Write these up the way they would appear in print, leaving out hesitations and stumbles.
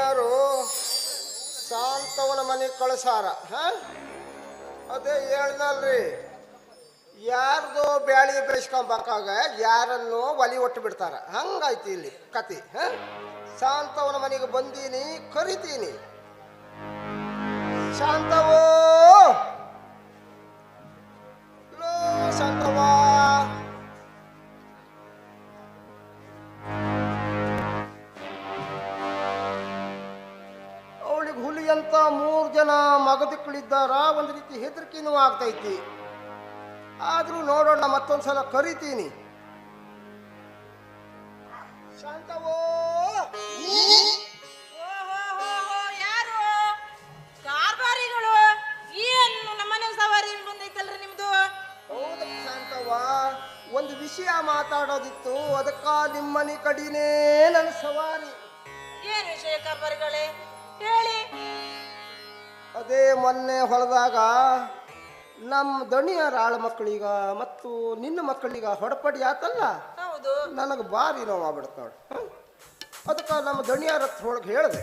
ದಣಿಯರು ಶಾಂತವನ ಮನೆಗೆ ಕಳಿಸಾರ. ಅದೇ ಹೇಳ್ದಲ್ರಿ, ಯಾರ್ದೋ ಬ್ಯಾಳಿ ಬೇಯಿಸ್ಕೊಂಬಾಗ ಯಾರನ್ನು ಒಲಿ ಒಟ್ಟು ಬಿಡ್ತಾರ. ಹಂಗಾಯ್ತು ಇಲ್ಲಿ ಕತಿ. ಶಾಂತವನ ಮನೆಗೆ ಬಂದೀನಿ, ಕರಿತೀನಿ. ಶಾಂತವೋ ಲೋ ಶಾಂತವಾ, ಅವಳಿಗೆ ಹುಲಿ ಅಂತ 3 ಜನ ಮಗದಿಕ್ಕಳಿದ್ದಾರ. ಒಂದು ರೀತಿ ಹೆದರಿಕೆನೂ ಆಗ್ತೈತಿ. ಆದ್ರೂ ನೋಡೋಣ, ಮತ್ತೊಂದ್ಸಲ ಕರಿತೀನಿ. ಶಾಂತವೋ, ಯಾರು ಕಾರ್ಬಾರಿಗಳು? ಏನು ನಮ್ಮನೆ ಸವಾರಿ ಬಂದೈತಲ್ರಿ ನಿಮ್ದು? ಹೌದಾ ಶಾಂತವ್ವ, ಒಂದು ವಿಷಯ ಮಾತಾಡೋದಿತ್ತು. ಅದಕ್ಕ ನಿಮ್ಮನೆ ಕಡಿನೇ ನನ್ನ ಸವಾರಿ. ಏನು ವಿಷಯ ಕಾರ್ಬಾರಿಗಳೇ, ಹೇಳಿ. ಅದೇ ಮೊನ್ನೆ ಹೊಲದಾಗ ನಮ್ಮ ದಣಿಯರ ಆಳ ಮಕ್ಕಳಿಗ ಮತ್ತು ನಿನ್ನ ಮಕ್ಕಳಿಗ ಹೊಡಪಡಿ ಆತಲ್ಲ. ಹೌದು, ನನಗೆ ಭಾರಿ ನೋವು ಆಗ್ಬಿಡುತ್ತೆ ನೋಡಿ. ಅದಕ್ಕೆ ನಮ್ಮ ದಣಿಯರ ಹತ್ರ ಒಳಗೆ ಹೇಳಿದೆ.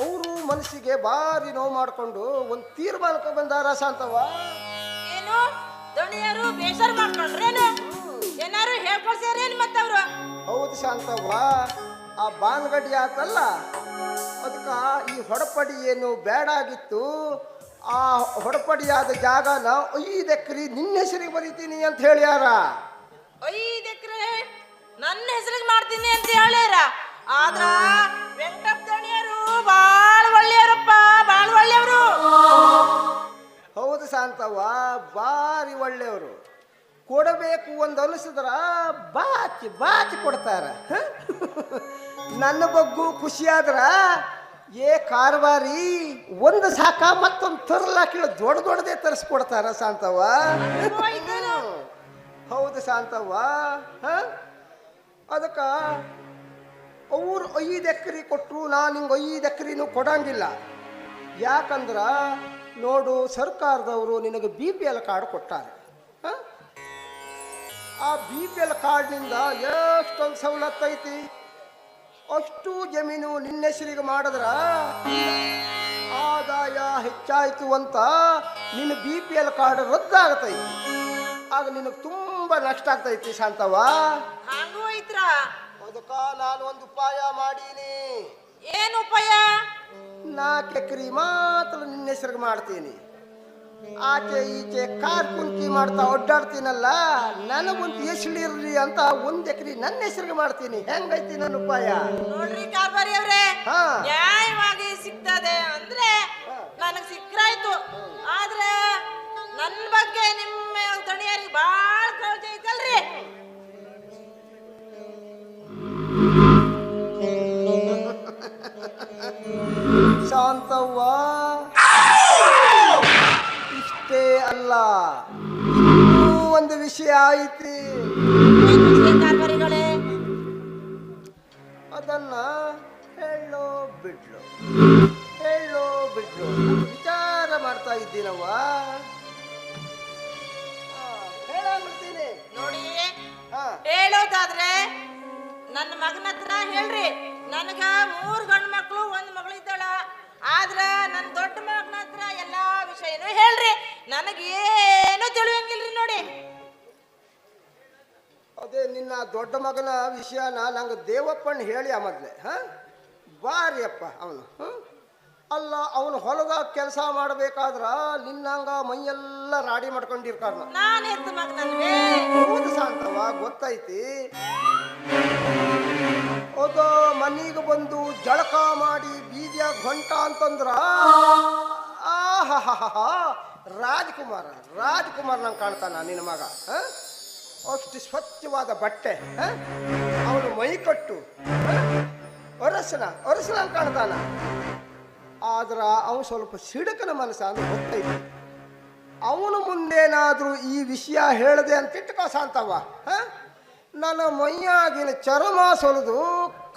ಅವರು ಮನಸ್ಸಿಗೆ ಭಾರಿ ನೋವು ಮಾಡಿಕೊಂಡು ಒಂದು ತೀರ್ಮಾನಕ್ಕೆ ಬಂದಾರ ಶಾಂತವ್ವ. ಏನು ದಣಿಯರು ಬೇಸರ ಮಾಡ್ಕೊಂಡ್ರೇನು? ಏನಾರು ಹೇಳ್ಕೊಳ್ಸ್ಯಾರೇನು ಮತ್ತವ್ರು? ಹೌದು ಶಾಂತವ್ವ, ಆ ಬಾನ್ಗಡ್ಡಿ ಆತಲ್ಲ, ಅದಕ್ಕೆ ಈ ಹೊಡಪಡಿ ಏನು ಬೇಡಾಗಿತ್ತು. ಆ ಹೊಡಪಡಿಯಾದ ಜಾಗನ 5 ಎಕರೆ ನಿನ್ನ ಹೆಸರಿಗೆ ಬರೀತೀನಿ ಅಂತ ಹೇಳ್ಯಾರ. 5 ಎಕರೆ ನನ್ನ ಹೆಸರಿಗೆ ಮಾಡ್ತೀನಿ ಅಂತ ಹೇಳ್ಯಾರ. ಆದ್ರ ವೆಂಕಟಪ್ಪ ದಣಿಯರು ಬಾಳ ಒಳ್ಳೆಯವರಪ್ಪ, ಬಾಳ ಒಳ್ಳೆಯವರು. ಹೌದು ಶಾಂತವ್ವ, ಭಾರಿ ಒಳ್ಳೆಯವರು. ಕೊಡಬೇಕು ಒಂದು ಅನಿಸಿದ್ರ ಬಾಚಿ ಬಾಚಿ ಕೊಡ್ತಾರ. ನನ್ನ ಬಗ್ಗು ಖುಷಿಯಾದ್ರ, ಏ ಕಾರ್ಬಾರಿ ಒಂದು ಸಾಕ ಮತ್ತೊಂದು ತರಲಾಕಿಳ ದೊಡ್ಡ ದೊಡ್ಡದೇ ತರಿಸ್ಕೊಡ್ತಾರ ಶಾಂತವ್ವ. ಹೌದು ಶಾಂತವ್ವ. ಅದಕ್ಕ ಅವ್ರು 5 ಎಕರೆ ಕೊಟ್ಟರು, ನಾನು ಹಿಂಗೆ 5 ಎಕರೆನೂ ಕೊಡಂಗಿಲ್ಲ. ಯಾಕಂದ್ರ ನೋಡು, ಸರ್ಕಾರದವರು ನಿನಗೆ BPL ಕಾರ್ಡ್ ಕೊಟ್ಟಾರೆ. ಆ BPL ಕಾರ್ಡ್ನಿಂದ ಎಷ್ಟೊಂದು ಸವಲತ್ತು ಐತಿ. ಅಷ್ಟು ಜಮೀನು ನಿನ್ನ ಹೆಸರಿಗೆ ಮಾಡಿದ್ರ ಆದಾಯ ಹೆಚ್ಚಾಯ್ತು ಅಂತ ನಿನ್ನ BPL ಕಾರ್ಡ್ ರದ್ದಾಗತೈತಿ. ಆಗ ನಿನಗೆ ತುಂಬಾ ನಷ್ಟ ಆಗ್ತೈತಿ ಶಾಂತವ್ವ. ಹಂಗೂ ಐತ್ರ? ಅದಕ್ಕ ನಾನು ಒಂದು ಉಪಾಯ ಮಾಡೀನಿ. ಏನು ಉಪಾಯ? 4 ಎಕರೆ ಮಾತ್ರ ನಿನ್ನ ಹೆಸರಿಗೆ ಮಾಡ್ತೀನಿ. ಆಚೆ ಈಚೆ ಕಾರ್ ಕುಂಕಿ ಮಾಡ್ತಾ ಒಡ್ಡಾಡ್ತೀನಲ್ಲ, ನನಗೊಂದು ಎಸ್ಲಿರ್ಲಿ ಅಂತ 1 ಎಕರೆ ನನ್ನ ಹೆಸರಿಗೆ ಮಾಡ್ತೀನಿ. ಹೆಂಗೈತಿ ನನ್ನ ಉಪಾಯ? ನೋಡ್ರಿ ಕಾರ್ಬಾರಿ ಅವ್ರೆ, ನ್ಯಾಯವಾಗಿ ಸಿಗ್ತದೆ ಅಂದ್ರೆ ನನಗ್ ಸಿಕ್ರಾಯ್ತು. ಆದ್ರೆ ನನ್ನ ಬಗ್ಗೆ ನಿಮ್ಮ ದಣಿಯರಿಗೆ ಬಾಳ ಕಾಳಜಿ ಐತಲ್ರಿ. ಶಾಂತವ್ವ, ಇಷ್ಟೇ ಅಲ್ಲ, ಒಂದು ವಿಷಯ ಐತಿ. ಕಾರ್ಬಾರಿಗಳೇ, ಅದನ್ನ ಹೇಳೋ ಬಿಡ್ಲು ವಿಚಾರ ಮಾಡ್ತಾ ಇದ್ದೀನವ್ವ. ಹೇಳಾಗ್ಬಿಡ್ತೀನಿ ನೋಡಿ. ಹೇಳೋದಾದ್ರೆ ನನ್ನ ಮಗನ ಹತ್ರ ಹೇಳ್ರಿ. ನನಗ 3 ಗಂಡು ಮಕ್ಕಳು 1 ಮಗಳು ಇದ್ದಾಳ. ಆದ್ರ ನನ್ನ ದೊಡ್ಡ ಮಗನ ಹತ್ರ ಎಲ್ಲಾ ವಿಷಯನೂ ಹೇಳ್ರಿ. ನನಗೇನು ತಿಳಿಯಂಗಿಲ್ರಿ ನೋಡಿ. ಅದೇ ನಿನ್ನ ದೊಡ್ಡ ಮಗನ ವಿಷಯನ ನಂಗೆ ದೇವಪ್ಪಣ್ಣ ಹೇಳಿ ಮೊದ್ಲೆ. ಬಾರಿ ಅಪ್ಪ ಅವನು. ಅಲ್ಲ, ಅವನು ಹೊಲದಾಗ ಕೆಲಸ ಮಾಡಬೇಕಾದ್ರ ನಿನ್ನಂಗ ಮೈಯೆಲ್ಲ ರಾಡಿ ಮಾಡ್ಕೊಂಡಿರ್ತಾರ. ನಾನು ಎದ್ದು ಮಗನಲ್ವೇ? ಹೌದು ಶಾಂತವ್ವ, ಗೊತ್ತೈತಿ. ಅದು ಮನೆಗೆ ಬಂದು ಜಳಕ ಮಾಡಿ ಬೀದಿಯಾಗ ಹೊಂಟ ಅಂತಂದ್ರ ರಾಜ್ಕುಮಾರ್ ನಂಗೆ ಕಾಣ್ತಾನ ನಿನ್ನ ಮಗ. ಅಷ್ಟು ಸ್ವಚ್ಛವಾದ ಬಟ್ಟೆ, ಅವನು ಮೈ ಕಟ್ಟು ಒರಸನ ಕಾಣ್ತಾನ. ಆದ್ರ ಅವನು ಸ್ವಲ್ಪ ಸಿಡಕನ ಮನಸ್ಸ ಅಂತ ಗೊತ್ತೈತಿ. ಅವನು ಮುಂದೇನಾದ್ರೂ ಈ ವಿಷಯ ಹೇಳದೆ ಅಂತ ಇಟ್ಕೋ ಶಾಂತವ್ವ, ನನ್ನ ಮೈಯಾಗಿನ ಚರ್ಮ ಸೊಲಿದು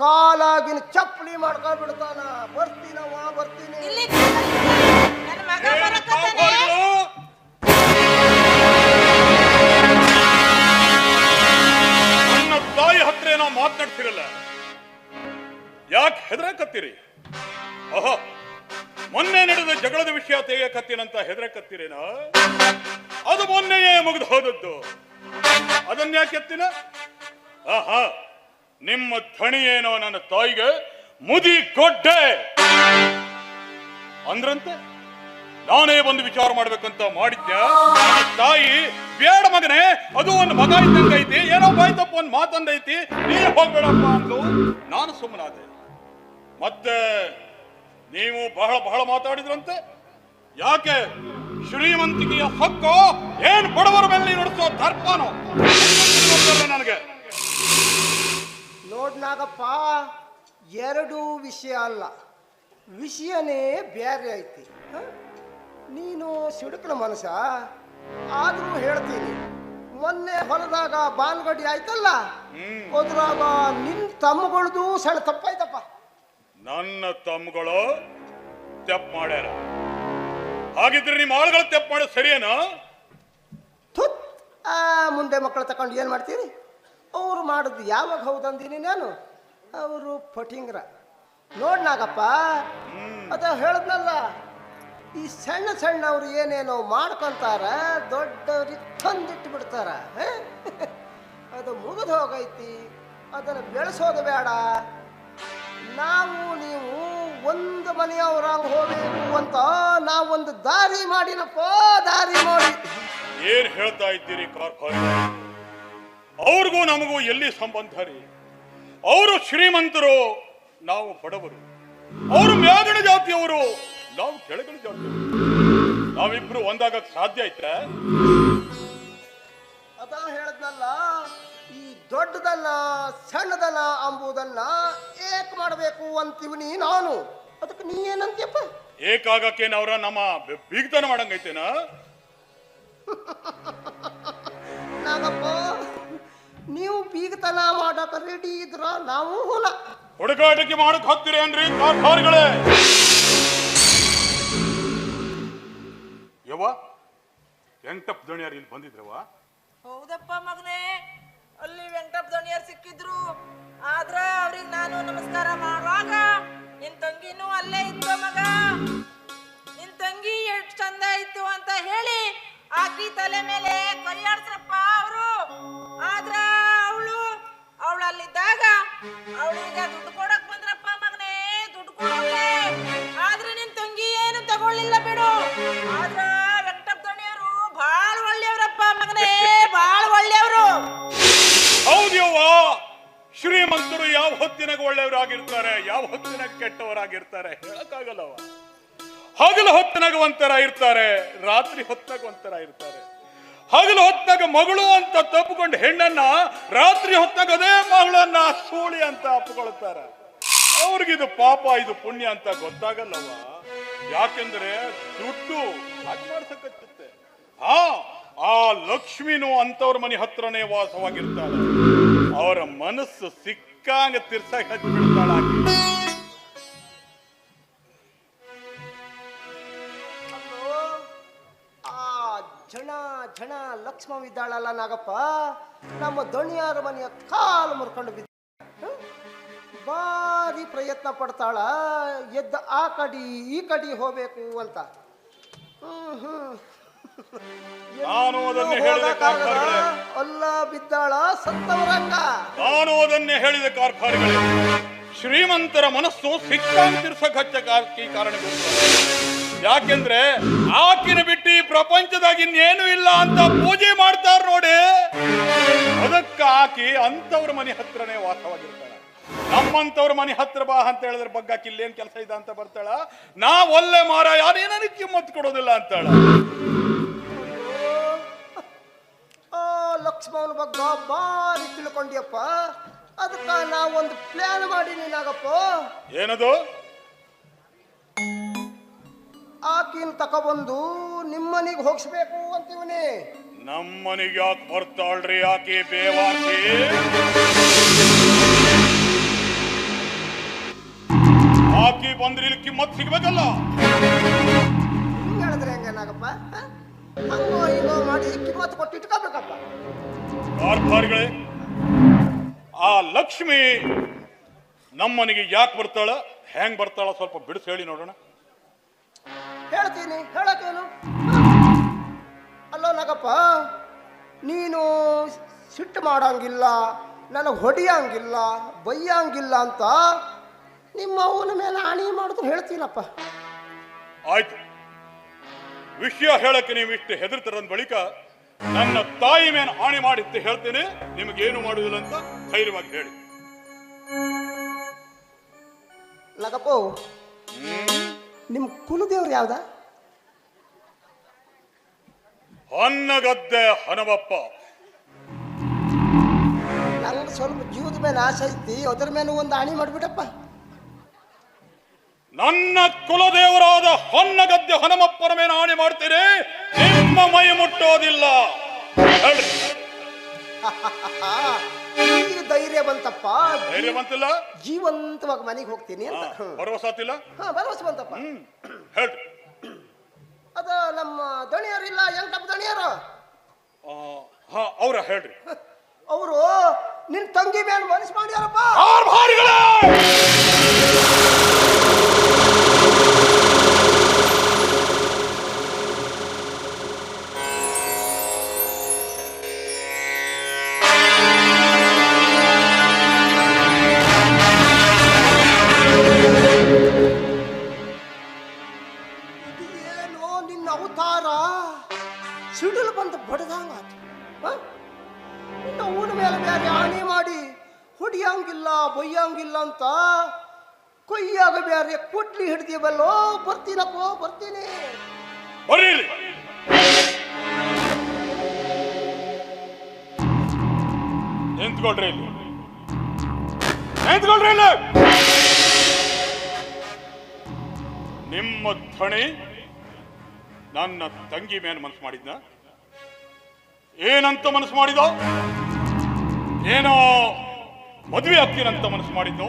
ಕಾಲಾಗಿನ ಚಪ್ಪಲಿ ಮಾಡ್ಕೊಂಡ್ಬಿಡ್ತಾನ. ಬರ್ತೀನಿ. ನನ್ನ ತಾಯಿ ಹತ್ರ ಏನೋ ಮಾತನಾಡ್ತಿರಲ್ಲ, ಯಾಕೆ ಹೆದರಕತ್ತೀರಿ? ಓಹೋ, ಮೊನ್ನೆ ನಡೆದ ಜಗಳದ ವಿಷಯ ತೆಗೆಯಕತ್ತೀನಂತ ಹೆದರಕತ್ತೀರೇನ? ಅದು ಮೊನ್ನೆಯೇ ಮುಗಿದು ಹೋದದ್ದು. ಅದನ್ಯಾಕೆ ಎತ್ತಿನ? ಆಹಾ, ನಿಮ್ಮ ಧಣಿ ಏನೋ ನನ್ನ ತಾಯಿಗೆ ಮುದಿ ಕೊಡ್ಡೆ ಅಂದ್ರಂತೆ. ನಾನೇ ಬಂದು ವಿಚಾರ ಮಾಡ್ಬೇಕಂತ ಮಾಡಿದ್ದೆ. ತಾಯಿ, ಬೇಡ ಮಗನೇ, ಅದು ಒಂದು ಮಗ ಇದ್ದಂಗೈತಿ, ಏನೋ ಬಾಯ್ತಪ್ಪ ಒಂದು ಮಾತಂದೈತಿ, ನೀನು ಹೋಗ್ಬೇಡಪ್ಪ ಅಂದು ನಾನು ಸುಮ್ಮನಾದೆ. ಮತ್ತೆ ನೀವು ಬಹಳ ಬಹಳ ಮಾತಾಡಿದ್ರಂತೆ. ಯಾಕೆ? ಶ್ರೀಮಂತಿಕೆಯ ಹಕ್ಕು ಏನ್ ಬಡವರ ಮೇಲೆ ನಡೆಸೋ ದರ್ಪನೋ ನನಗೆ. ನೋಡ್ ನಾಗಪ್ಪ, ಎರಡೂ ವಿಷಯ ಅಲ್ಲ, ವಿಷಯನೇ ಬೇರೆ ಐತಿ. ನೀನು ಸಿಡುಕನ ಮನಸ್ಸ, ಆದ್ರೂ ಹೇಳ್ತೀನಿ. ಮೊನ್ನೆ ಹೊಲದಾಗ ಬಾಲ್ಗಡಿ ಆಯ್ತಲ್ಲ, ಅದ್ರಾಗ ನಿನ್ ತಮ್ಮಗಳದು ಸಣ್ಣ ತಪ್ಪಾಯ್ತಪ್ಪ. ನನ್ನ ತಮ್ಮಗಳು ತೆಪ್ಪು ಮಾಡ್ಯಾರ. ಹಾಗಿದ್ರೆ ನಿಮ್ಮ ಆಳುಗಳು ತೆಪ್ಪು ಮಾಡೋದು ಸರಿಯೇನಾ? ತುತ್, ಮುಂದೆ ಮಕ್ಕಳು ತಕೊಂಡು ಏನು ಮಾಡ್ತೀರಿ? ಅವ್ರು ಮಾಡಿದ್ದು ಯಾವಾಗ ಹೌದಂದೀನಿ ನಾನು? ಅವರು ಫಟಿಂಗ್ರ. ನೋಡ್ ನಾಗಪ್ಪ, ಅದ ಹೇಳದ್ನಲ್ಲ, ಈ ಸಣ್ಣ ಸಣ್ಣವ್ರು ಏನೇನೋ ಮಾಡ್ಕೊಂತಾರ, ದೊಡ್ಡವ್ರಿಗೆ ತಂದಿಟ್ಟು ಬಿಡ್ತಾರ. ಅದು ಮುಗಿದು ಹೋಗೈತಿ, ಅದನ್ನು ಬೆಳೆಸೋದು ಬೇಡ. ನಾವು ನೀವು ಒಂದು ಮನೆಯವರಾಗ ಹೋಗ್ಬೇಕು ಅಂತ ನಾವೊಂದು ದಾರಿ ಮಾಡಿನಪ್ಪ, ದಾರಿ ಮಾಡಿ. ಏನ್ ಹೇಳ್ತಾ ಇದ್ದೀರಿ ಕಾರ್ಖಾನೆ? ಅವ್ರಿಗೂ ನಮಗೂ ಎಲ್ಲಿ ಸಂಬಂಧ ರೀ? ಅವರು ಶ್ರೀಮಂತರು, ನಾವು ಬಡವರು. ಅವರು ಮ್ಯಾಗಣ ಜಾತಿಯವರು, ನಾವು ಕೆಳಗಣ ಜಾತಿಯವರು. ನಾವಿಬ್ರು ಒಂದಾಗಕ್ಕೆ ಸಾಧ್ಯ ಐತೆ? ಅದ ಹೇಳದ್ನಲ್ಲ, ಈ ದೊಡ್ಡದನ್ನ ಸಣ್ಣದನ್ನ ಅಂಬುದನ್ನ ಏಕ್ ಮಾಡಬೇಕು ಅಂತೀವಿ ನಾನು. ಅದಕ್ಕೆ ನೀ ಏನಂತೀಯಪ್ಪ? ಏಕಾಗಕ್ಕೇನು ಅವ್ರ ನಮ್ಮ ಬೀಗ್ತನ ಮಾಡಂಗೈತೇನ? ನಾಗಪ್ಪ, ನೀವು ಬೀಗತನ ಮಾಡಕ ರೆಡಿ ಇದ್ರ ನಾವು ಹೊಲ ಹುಡುಗಾಟಿಕೆ ಮಾಡಕ್ ಹೋಗ್ತೀರಿ ಅಂದ್ರಿ ಕಾರ್ಖಾನೆಗಳೇ? ಯವ್ವ, ವೆಂಕಟಪ್ಪ ದಣಿಯಾರು ಇಲ್ಲಿ ಬಂದಿದ್ರವ? ಹೌದಪ್ಪ ಮಗನೇ, ಅಲ್ಲಿ ವೆಂಕಟಪ್ಪ ದಣಿಯರ್ ಸಿಕ್ಕಿದ್ರು. ಆದ್ರ ಅವ್ರಿಗೆ ನಾನು ನಮಸ್ಕಾರ ಮಾಡುವಾಗ ನಿನ್ ತಂಗಿನೂ ಅಲ್ಲೇ ಇತ್ತು ಮಗ. ನಿನ್ ತಂಗಿ ಎಷ್ಟು ಚಂದ ಇತ್ತು ಅಂತ ಹೇಳಿ ಆಕಿ ತಲೆ ಮೇಲೆ ಕೈಯಾಡ್ಸ್ರಪ್ಪ ಅವರು. ಆದ್ರ ಅವಳಲ್ಲಿದ್ದಾಗ ಅವಳಿಗೆ ದುಡ್ಡು ಕೊಡಕ್ ಬಂದ್ರಪ್ಪ ಮಗನೇ, ದುಡ್ಡು ಕೊಡೋಕೆ. ಆದ್ರೆ ನಿನ್ ತಂಗಿ ಏನು ತಗೊಳ್ಳಿಲ್ಲ ಬಿಡು. ಆದ್ರ ವೆಂಕಟಪ್ಪ ದಣಿಯರು ಬಹಳ ಒಳ್ಳೆಯವ್ರಪ್ಪ ಮಗನೇ, ಬಹಳ ಒಳ್ಳೆಯವರು. ಹೌದ್ಯವ್ವ, ಶ್ರೀಮಂತರು ಯಾವ ಹೊತ್ತಿನಾಗ ಒಳ್ಳೆಯವರಾಗಿರ್ತಾರೆ, ಯಾವ ಹೊತ್ತಿನಾಗ ಕೆಟ್ಟವರಾಗಿರ್ತಾರೆ ಹೇಳಕ್ಕಾಗಲ್ಲವ. ಹಗಲು ಹೊತ್ತಿನಾಗ ಒಂಥರ ಇರ್ತಾರೆ, ರಾತ್ರಿ ಹೊತ್ತಿನಾಗ ಒಂಥರ ಇರ್ತಾರೆ. ಹಗಲು ಹೊತ್ತಿನಾಗ ಮಗಳು ಅಂತ ತಪ್ಪುಕೊಂಡು ಹೆಣ್ಣನ್ನ, ರಾತ್ರಿ ಹೊತ್ತಿನಾಗ ಅದೇ ಮಗಳನ್ನ ಸೂಳಿ ಅಂತ ಅಪ್ಪಕೊಳ್ತಾರೆ. ಅವ್ರಿಗಿದು ಪಾಪ, ಇದು ಪುಣ್ಯ ಅಂತ ಗೊತ್ತಾಗಲ್ಲವ. ಯಾಕೆಂದ್ರೆ ದುಡ್ಡು ಹಾಗೆ ಮಾಡ್ಸಕತ್ತೆ. ಆ ಲಕ್ಷ್ಮಿನೂ ಅಂತವ್ರ ಮನೆ ಹತ್ರನೇ ವಾಸವಾಗಿರ್ತಾಳೆ. ಅವರ ಮನಸ್ಸು ಸಿಕ್ಕಂಗ ತಿರ್ಸಾಗ ಹಚ್ಚಿ ಬಿಡ್ತಾಳ. ಜನ ಲಕ್ಷ್ಮವಿದ್ದಾಳಲ್ಲ ನಾಗಪ್ಪ, ನಮ್ಮ ದಣಿಯಾರ ಮನೆಯ ಕಾಲು ಮುರ್ಕೊಂಡು ಬಿದ್ದ. ಭಾರಿ ಪ್ರಯತ್ನ ಪಡ್ತಾಳ, ಎದ್ದ ಆ ಕಡಿ ಈ ಕಡಿ ಹೋಗ್ಬೇಕು ಅಂತ. ನಾನು ಅದನ್ನೇ ಹೇಳಿದೆ ಕಾರ್ಖಾನೆಗಳೇ. ಅಲ್ಲ ಬಿದ್ದಾಳ ಸತ್ತವರಂಗ. ನಾನು ಅದನ್ನೇ ಹೇಳಿದ ಕಾರ್ಖಾನೆಗಳೇ. ಶ್ರೀಮಂತರ ಮನಸ್ಸು ಸಿಕ್ಕಂಗ ತಿರ್ಸಕ್ ಹಚ್ಚಿ ಕಾರಣ. ಯಾಕೆಂದ್ರೆ ಆಕಿನ ಬಿಟ್ಟು ಈ ಪ್ರಪಂಚದಾಗ ಇನ್ನೇನು ಇಲ್ಲ ಅಂತ ಪೂಜೆ ಮಾಡ್ತಾರ ನೋಡಿ. ಅದಕ್ಕ ಆಕಿ ಅಂತವ್ರ ಮನೆ ಹತ್ರನೇ ವಾಸವಾಗಿರ್ತಾಳ. ನಮ್ಮಂತವ್ರ ಮನೆ ಹತ್ರ ಬಾ ಅಂತ ಹೇಳಿದ್ರೆ ಬಗ್ಗಾಕಿ ಇಲ್ಲೇನ್ ಕೆಲಸ ಇದೆ ಅಂತ ಬರ್ತಾಳ. ನಾವ್ ಒಳ್ಳೆ ಮಾರ, ಯಾರೇನಕ್ಕೆ ಕಿಮ್ಮತ್ ಕೊಡೋದಿಲ್ಲ ಅಂತಾಳ. ಲಕ್ಷ್ಮಣನ ಬಗ್ಗೆ ಬಾರಿ ತಿಳ್ಕೊಂಡಿಯಪ್ಪ. ಅದಕ್ಕ ನಾವೊಂದು ಪ್ಲಾನ್ ಮಾಡೀನಿ ನಾಗಪ್ಪ. ಏನದು? ಆಕಿನ ತಕೊಬಂದು ನಿಮ್ಮನಿಗೆ ಹೋಗಿಸ್ಬೇಕು ಅಂತೀವನಿ. ನಮ್ಮನಿಗೆ ಯಾಕೆ ಬರ್ತಾಳ್ರಿ ಆಕಿ ಬೇವಾಕಿ? ಆಕಿ ಬಂದ್ರೆ ಇಲ್ಲಿ ಕಿಮ್ಮತ್ ಸಿಗ್ಬೇಕಲ್ಲ. ಹಿಂಗ್ ಹೇಳಿದ್ರೆ ಹೆಂಗ ನಾಗಪ್ಪ? ಹಂಗೋ ಹಿಂಗೋ ಮಾಡಿ ಕಿಮ್ಮತ್ ಕೊಟ್ಟು ಇಟ್ಕೋಬೇಕಪ್ಪ. ಕಾರ್ಖಾನೆಗಳೇ, ಆ ಲಕ್ಷ್ಮಿ ನಮ್ಮನಿಗೆ ಯಾಕೆ ಬರ್ತಾಳ ಹೆಂಗ್ ಬರ್ತಾಳ ಸ್ವಲ್ಪ ಬಿಡಿಸಿ ಹೇಳಿ ನೋಡೋಣ. ಹೇಳ್ತೀನಿ, ಹೇಳಕ್ಕೇನು. ಅಲ್ಲೋ ನಾಗಪ್ಪ, ನೀನು ಸಿಟ್ಟು ಮಾಡಂಗಿಲ್ಲ, ನನಗೆ ಹೊಡಿಯಂಗಿಲ್ಲ, ಬೈಯಂಗಿಲ್ಲ ಅಂತ ನಿಮ್ಮ ಅವನ ಮೇಲೆ ಆಣಿ ಮಾಡಿದ್ರು ಹೇಳ್ತೀನಪ್ಪ. ಆಯ್ತು, ವಿಷಯ ಹೇಳಕ್ಕೆ ನೀವು ಇಷ್ಟು ಹೆದರ್ತಿರೋದ್ ಬಳಿಕ ನನ್ನ ತಾಯಿ ಮೇಲೆ ಆಣಿ ಮಾಡಿತ್ತು ಹೇಳ್ತೇನೆ, ನಿಮಗೇನು ಮಾಡುವುದಿಲ್ಲ ಅಂತ ಧೈರ್ಯವಾಗಿ ಹೇಳಿ. ನಾಗಪ್ಪ, ನಿಮ್ಮ ಕುಲದೇವ್ರು ಯಾವ್ದ? ಹೊನ್ನಗದ್ದೆ ಹನುಮಪ್ಪ. ನಂಗೆ ಸ್ವಲ್ಪ ಜೀವದ ಮೇಲೆ ಆಸೆ ಐತಿ, ಅದ್ರ ಮೇಲೆ ಒಂದು ಆಣಿ ಮಾಡಿಬಿಡಪ್ಪ. ನನ್ನ ಕುಲದೇವರಾದ ಹೊನ್ನಗದ್ದೆ ಹನುಮಪ್ಪನ ಮೇಲೆ ಆಣಿ ಮಾಡ್ತೀರಿ, ನಿಮ್ಮ ಮೈ ಮುಟ್ಟೋದಿಲ್ಲ. ಹೇಳ್ರಿ. ಈಗ ಧೈರ್ಯ ಬಂತಪ್ಪ, ಧೈರ್ಯ ಬಂತಿಲ್ಲ? ಜೀವಂತವಾಗಿ ಮನೆಗೆ ಹೋಗ್ತೀನಿ ಅಂತ. ಭರವಸಾತಿಲ್ಲ? ಭರವಸೆ ಬಂತಪ್ಪ. ಹೇಳ್ರಿ. ಅದ ನಮ್ಮ ದಣಿಯರಿಲ್ಲ, ಎಂಟಪ್ಪ ದಣಿಯರು, ಅವ್ರ ಹೇಳ್ರಿ. ಅವರು ನಿನ್ ತಂಗಿ ಮೇಲೆ ಮನಸ್ಸು ಮಾಡ್ಯಾರಪ್ಪ. ಇದೇನೋ ನಿನ್ನ ಅವತಾರ ಸಿಡಿಲು ಬಂದು ಬಡದಂಗ ನಿನ್ನ ಊನ ಮೇಲೆ ಬೇರೆ ಆಣಿ ಮಾಡಿ ಹೊಡಿಯಂಗಿಲ್ಲ, ಬೊಯ್ಯಂಗಿಲ್ಲ ಅಂತ ಕೊಯ್ಯಾಗ ಬೇರೆ ಕೊಡ್ಲಿ ಹಿಡ್ದೀವಲ್ಲೋ. ಬರ್ತೀನಪ್ಪೋ, ಬರ್ತೀನಿ. ನಿಂತ್ಕೊಳ್ರಿ ಇಲ್ಲಿ, ನಿಂತ್ಕೊಳ್ರಿ ಇಲ್ಲಿ. ನಿಮ್ಮ ಧಣಿ ನನ್ನ ತಂಗಿ ಮೇಲೆ ಮನಸ್ಸು ಮಾಡಿದ್ನ? ಏನಂತ ಮನಸ್ಸು ಮಾಡಿದ? ಏನೋ ಮದುವೆ ಆಗ್ತೀನಂತ ಮನಸ್ಸು ಮಾಡಿದ್ನು?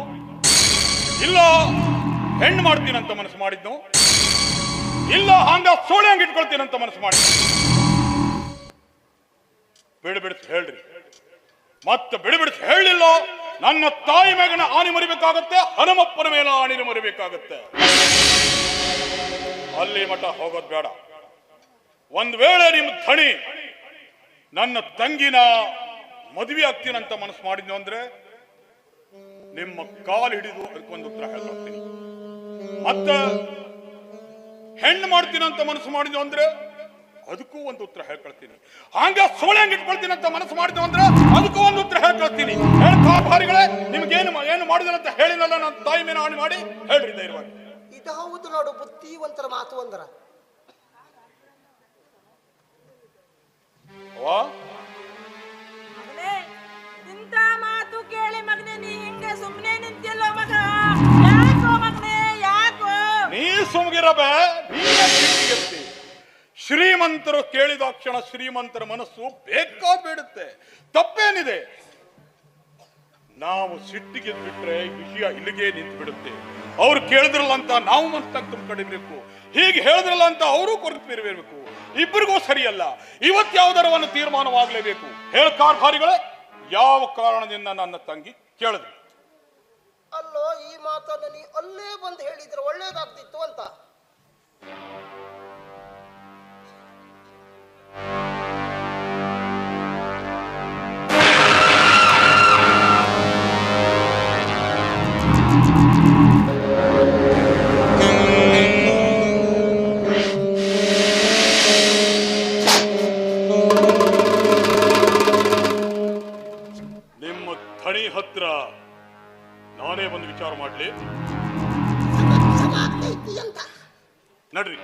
ಇಲ್ಲ ಹೆಣ್ಣು ಮಾಡ್ತೀನಂತ ಮನಸ್ಸು ಮಾಡಿದ್ನು? ಇಲ್ಲ ಹಂಗ ಸೋಳೆ ಹಂಗ ಇಟ್ಕೊಳ್ತೀನಂತ ಮನಸ್ಸು ಮಾಡಿದ್ನು? ಬಿಡ್ಬಿಡ್ತು ಹೇಳ್ರಿ. ಮತ್ತೆ ಬಿಡ್ಬಿಡ್ತು ಹೇಳಿಲ್ಲ, ನನ್ನ ತಾಯಿ ಮೇಗನ ಆಣಿ ಮರಿಬೇಕಾಗತ್ತೆ, ಹನುಮಪ್ಪನ ಮೇಲೆ ಆಣಿನ ಮರಿಬೇಕಾಗತ್ತೆ. ಅಲ್ಲಿ ಮಠ ಹೋಗೋದು ಬೇಡ. ಒಂದ್ ವೇಳೆ ನಿಮ್ಮ ಧಣಿ ನನ್ನ ತಂಗಿನ ಮದುವೆ ಆಗ್ತೀನಂತ ಮನಸ್ಸು ಮಾಡಿದ್ನು ಅಂದ್ರೆ ನಿಮ್ಮ ಕಾಲು ಹಿಡಿದು ಅದಕ್ಕೊಂದು ಉತ್ತರ ಹೇಳ್ತೀನಿ. ಮತ್ತ ಹೆಣ್ಣು ಮಾಡ್ತೀನಂತ ಮನಸ್ಸು ಮಾಡಿದ್ನು ಅಂದ್ರೆ ಅದಕ್ಕೂ ಒಂದು ಉತ್ತರ ಹೇಳ್ಕೊಳ್ತೀನಿ. ಹಂಗ ಸೋಳೆ ಹಂಗ ಇಟ್ಕೊಳ್ತೀನಂತ ಮನಸ್ಸು ಮಾಡಿದ್ನು ಅಂದ್ರೆ ಅದಕ್ಕೂ ಒಂದು ಉತ್ತರ ಹೇಳ್ಕೊಳ್ತೀನಿ. ಭಾರಿಗಳೇ, ನಿಮ್ಗೇನು ಏನು ಮಾಡುದಿಲ್ಲ ಅಂತ ಹೇಳಿನಲ್ಲ, ನನ್ನ ತಾಯಿ ಮೇಲೆ ಆಣಿ ಮಾಡಿ ಹೇಳ್ರಿ ಧೈರ್ಯವಾಗಿ. ಇದು ಹೌದು ನೋಡು, ಬುದ್ಧಿವಂತರ ಮಾತು ಅಂದ್ರ. ಮಗನೇ, ಇಂಥ ಮಾತು ಕೇಳಿ ಮಗನೇ ನೀ ಹಿಂಗೆ ಸುಮ್ಮನೆ ನಿಂತಿಲ್ಲ ಮಗ. ಯಾಕೋ ಮಗನೇ, ಯಾಕೋ? ನೀ ಸುಮ್ಗಿರಬೇ. ಶ್ರೀಮಂತರು ಕೇಳಿದಾಕ್ಷಣ ಶ್ರೀಮಂತರ ಮನಸ್ಸು ಬೇಕಾದ ಬೇಡುತ್ತೆ. ತಪ್ಪೇನಿದೆ? ನಾವು ಸಿಟ್ಟಿಗೆ ಬಿಟ್ರೆ ವಿಷಯ ಇಲ್ಲಿಗೆ ನಿಂತು ಬಿಡುತ್ತೆ. ಅವ್ರು ಕೇಳಿದ್ರಲ್ಲ ಅಂತ ನಾವು ಮನಸ್ಸಾಗ ತುಂಬಿಕೊಂಡಿರ್ಬೇಕು, ಹೀಗೆ ಹೇಳಿದ್ರಲ್ಲ ಅಂತ ಅವರು ಕೊರಗಿರ್ಬೇಕು. ಇಬ್ಬರಿಗೂ ಸರಿಯಲ್ಲ. ಇವತ್ತು ಯಾವ್ದಾರ ಒಂದು ತೀರ್ಮಾನವಾಗಲೇಬೇಕು. ಕಾರ್ಭಾರಿಗಳೇ, ಯಾವ ಕಾರಣದಿಂದ ನನ್ನ ತಂಗಿ ಕೇಳಿದ್ರು? ಅಲ್ಲೋ, ಈ ಮಾತನ್ನ ನೀ ಅಲ್ಲೇ ಬಂದು ಹೇಳಿದ್ರೆ ಒಳ್ಳೇದಾಗ್ತಿತ್ತು ಅಂತ. ಹತ್ರ ನಾನೇ ಒಂದು ವಿಚಾರ ಮಾಡ್ಲಿ. ನಡ್ರಿ.